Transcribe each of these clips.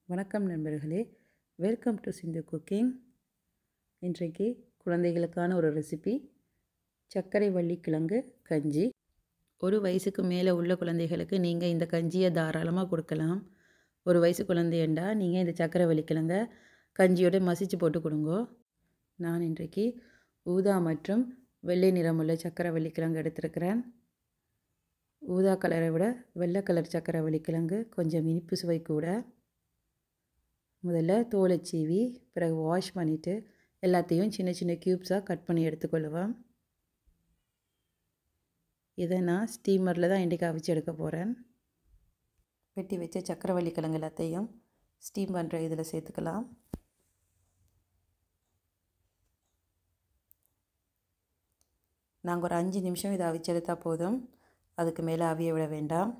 வணக்கம் நண்பர்களே, welcome to Sindhu cooking. இன்றைக்கு குழந்தைகளுக்கான ஒரு ரெசிபி சர்க்கரை வள்ளி கிழங்கு கஞ்சி. ஒரு வயசுக்கு மேலே உள்ள குழந்தைகளுக்கு நீங்கள் இந்த கஞ்சியை தாராளமாக கொடுக்கலாம். ஒரு வயசு குழந்தையண்டா நீங்கள் இந்த சர்க்கரை வள்ளி கிழங்கை கஞ்சியோட மசிச்சு போட்டு கொடுங்கோ. நான் இன்றைக்கு ஊதா மற்றும் வெள்ளை நிறமுள்ள சர்க்கரை வள்ளி கிழங்கு எடுத்திருக்கிறேன். ஊதா கலரை விட வெள்ளை கலர் சர்க்கரை வள்ளி கிழங்கு கொஞ்சம் இனிப்பு சுவை கூட. முதல்ல தோலை சீவி பிறகு வாஷ் பண்ணிவிட்டு எல்லாத்தையும் சின்ன சின்ன க்யூப்ஸாக கட் பண்ணி எடுத்துக்கொள்ளுவேன். இதை நான் ஸ்டீமரில் தான் இன்றைக்கி அவிச்சு எடுக்க போகிறேன். வெட்டி வச்ச சர்க்கரை வள்ளி கிழங்கு எல்லாத்தையும் ஸ்டீம் பண்ணுற இதில் சேர்த்துக்கலாம். நாங்கள் ஒரு 5 நிமிஷம் இதை அவிச்சு எடுத்தால் போதும், அதுக்கு மேலே அவிய விட வேண்டாம்.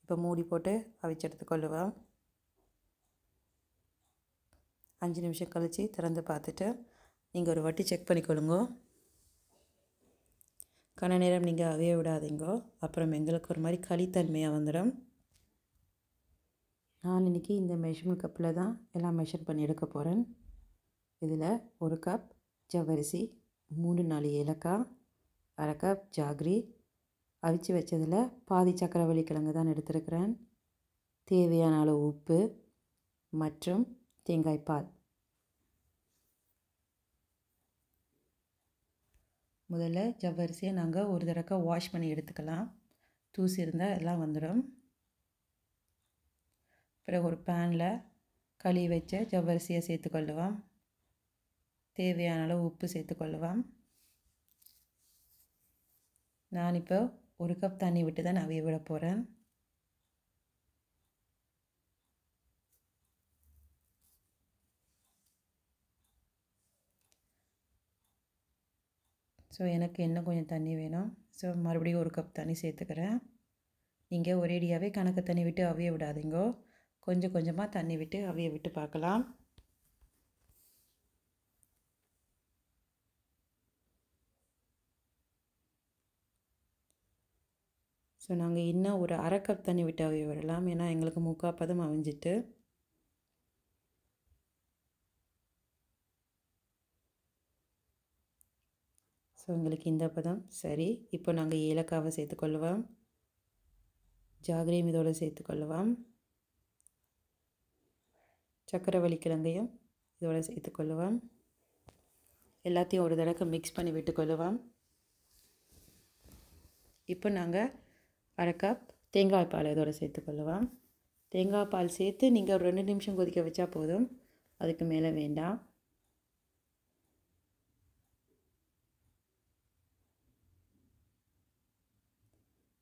இப்போ மூடி போட்டு அவிச்சு எடுத்துக்கொள்ளுவேன். 5 நிமிஷம் கழித்து திறந்து பார்த்துட்டு நீங்கள் ஒரு வாட்டி செக் பண்ணிக்கொள்ளுங்க. கன நேரம் நீங்கள் அவிய விடாதீங்கோ, அப்புறம் எங்களுக்கு ஒரு மாதிரி களித்தன்மையாக வந்துடும். நான் இன்றைக்கி இந்த மெஷர்மெண்ட் கப்பில் தான் எல்லாம் மெஷர் பண்ணி எடுக்க போகிறேன். இதில் 1 கப் ஜவ்வரிசி, 3-4 ஏலக்காய், 1/2 கப் ஜாகரி, அவிச்சு வச்சதில் பாதி சர்க்கரை வள்ளி கிழங்கு தான் எடுத்திருக்கிறேன், தேவையான அளவு உப்பு மற்றும் தேங்காய் பால். முதல்ல ஜவ்வரிசியை நாங்கள் ஒரு தடவை வாஷ் பண்ணி எடுத்துக்கலாம். தூசி இருந்தால் எல்லாம் வந்துடும். பிறகு ஒரு பேனில் கழுவி வச்ச ஜவ்வரிசியை சேர்த்துக்கொள்ளுவோம். தேவையான அளவு உப்பு சேர்த்துக்கொள்ளுவோம். நான் இப்போ 1 கப் தண்ணி விட்டு தான் அவிய விட போகிறேன். ஸோ எனக்கு இன்னும் கொஞ்சம் தண்ணி வேணும். ஸோ மறுபடியும் 1 கப் தண்ணி சேர்த்துக்கிறேன். நீங்கள் ஒரேடியாகவே கணக்கு தண்ணி விட்டு அவிய விடாதீங்கோ, கொஞ்சம் கொஞ்சமாக தண்ணி விட்டு அவிய விட்டு பார்க்கலாம். ஸோ நாங்கள் இன்னும் ஒரு 1/2 கப் தண்ணி விட்டு அவிய விடலாம், ஏன்னா எங்களுக்கு 3/4 பதம் அவிஞ்சிட்டு. ஸோ எங்களுக்கு இந்த பதம் சரி. இப்போ நாங்கள் ஏலக்காவை சேர்த்துக்கொள்ளுவோம், ஜாகரியும் இதோடு சேர்த்துக்கொள்ளுவோம், சர்க்கரை வள்ளி கிழங்கையும் இதோடு சேர்த்துக்கொள்ளுவோம். எல்லாத்தையும் ஒரு தடவை மிக்ஸ் பண்ணி விட்டுக்கொள்ளுவோம். இப்போ நாங்கள் 1/2 கப் தேங்காய் பால் இதோடு சேர்த்துக்கொள்ளுவோம். தேங்காய் பால் சேர்த்து நீங்கள் ஒரு 2 நிமிஷம் கொதிக்க வச்சா போதும், அதுக்கு மேலே வேண்டாம்.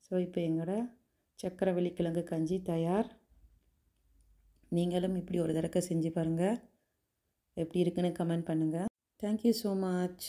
ஸோ இப்போ எங்களோட சர்க்கரை வள்ளி கிழங்கு கஞ்சி தயார். நீங்களும் இப்படி ஒரு தடவை செஞ்சு பாருங்கள். எப்படி இருக்குன்னு கமெண்ட் பண்ணுங்கள். Thank you so much.